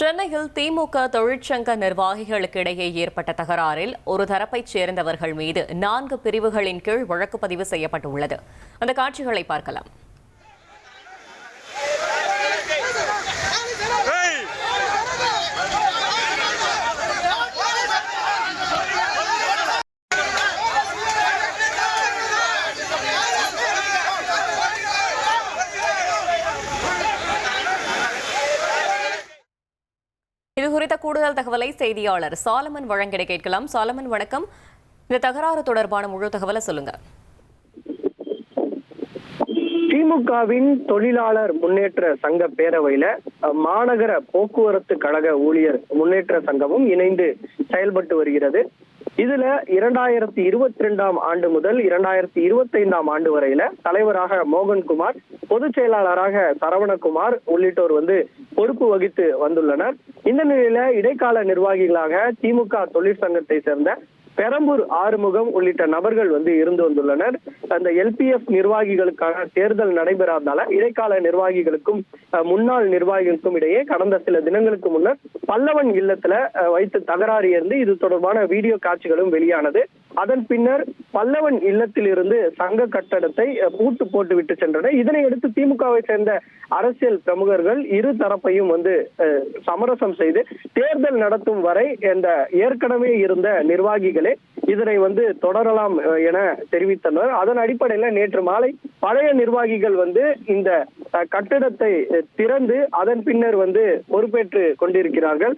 சென்னையில் திமுக தொழிற்சங்க நிர்வாகிகளுக்கு இடையே ஏற்பட்ட தகராறில் ஒரு தரப்பைச் சேர்ந்தவர்கள் மீது 4 பிரிவுகளின் கீழ் வழக்கு பதிவு செய்யப்பட்டுள்ளது. அந்த காட்சிகளை பார்க்கலாம். இது குறித்த கூடுதல் தகவலை செய்தியாளர் சாலமன் வழங்கிட கேட்கலாம். சாலமன், வணக்கம். இந்த தகராறு தொடர்பான முழு தகவலை சொல்லுங்க. திமுகவின் தொழிலாளர் முன்னேற்ற சங்க பேரவையில மாநகர போக்குவரத்து கழக ஊழியர் முன்னேற்ற சங்கமும் இணைந்து செயல்பட்டு வருகிறது. இதுல 2022ஆம் ஆண்டு முதல் 2025ஆம் ஆண்டு வரையில தலைவராக மோகன்குமார், பொதுச் செயலாளராக சரவணகுமார் உள்ளிட்டோர் பொறுப்பு வகித்து வந்துள்ளனர். இந்த நிலையில இடைக்கால நிர்வாகிகளாக திமுக தொழிற்சங்கத்தை சேர்ந்த பெரம்பூர் ஆறுமுகம் உள்ளிட்ட நபர்கள் இருந்து வந்துள்ளனர். அந்த LPF நிர்வாகிகளுக்கான தேர்தல் நடைபெறாததால இடைக்கால நிர்வாகிகளுக்கும் முன்னாள் நிர்வாகிகளுக்கும் இடையே கடந்த சில தினங்களுக்கு முன்னர் பல்லவன் இல்லத்துல வைத்து தகராறு இருந்து இது தொடர்பான வீடியோ காட்சிகளும் வெளியானது. அதன் பின்னர் பல்லவன் இல்லத்தில் இருந்து சங்க கட்டடத்தை பூட்டு போட்டு விட்டு சென்றனர். இதனையடுத்து திமுகவை சேர்ந்த அரசியல் பிரமுகர்கள் இரு தரப்பையும் சமரசம் செய்து தேர்தல் நடத்தும் வரை இந்த ஏற்கனவே இருந்த நிர்வாகிகளே இதனை தொடரலாம் என தெரிவித்தனர். அதன் அடிப்படையில் நேற்று மாலை பழைய நிர்வாகிகள் இந்த கட்டிடத்தை திறந்து அதன் பின்னர் பொறுப்பேற்று கொண்டிருக்கிறார்கள்.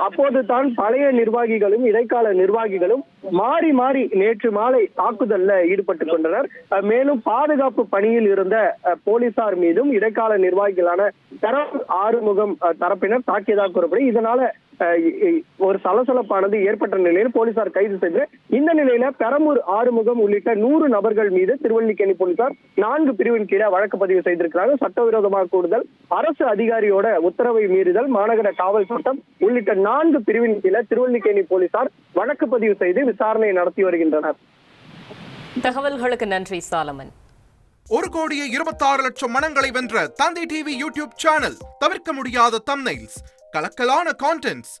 அப்போது தான் பழைய நிர்வாகிகளும் இடைக்கால நிர்வாகிகளும் மாறி மாறி நேற்று மாலை தாக்குதல்ல ஈடுபட்டு கொண்டனர். மேலும் பாதுகாப்பு பணியில் இருந்த போலீசார் மீதும் இடைக்கால நிர்வாகிகளான ஆறுமுகம் தரப்பினர் தாக்கியதாக கூறப்படும். இதனால ஒரு சலசலப்பானது ஏற்பட்ட நிலையில் போலீசார் கைது செய்து இந்த நிலையில பெரம்பூர் ஆறுமுகம் உள்ளிட்ட 100 நபர்கள் மீது திருவல்லிக்கேணி போலீசார் 4 பிரிவின் கீழே வழக்கு பதிவு செய்திருக்கிறார்கள். சட்டவிரோதமாக கூடுதல், அரசு அதிகாரியோட உத்தரவை மீறுதல், மாநகர காவல் சட்டம் உள்ளிட்ட 4 பிரிவின் கீழே திருவல்லிக்கேணி போலீசார் வழக்கு பதிவு செய்து விசாரணை நடத்தி வருகின்றனர். தகவல்களுக்கு நன்றி சாலமன். 1,26,00,000 மனங்களை வென்ற தந்தை டிவி யூடியூப் சேனல். தவிர்க்க முடியாத தம்ப்நெயில்ஸ், கலக்கலான கான்டென்ட்ஸ்.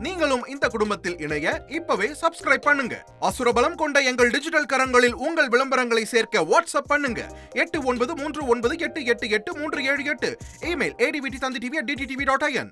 நீங்களும் இந்த குடும்பத்தில் இணைய இப்பவே சப்ஸ்கிரைப் பண்ணுங்க. அசுரபலம் கொண்ட எங்கள் டிஜிட்டல் கரங்களில் உங்கள் விளம்பரங்களை சேர்க்க வாட்ஸ்அப் பண்ணுங்க. 8939888838. Email advt@dttv.in.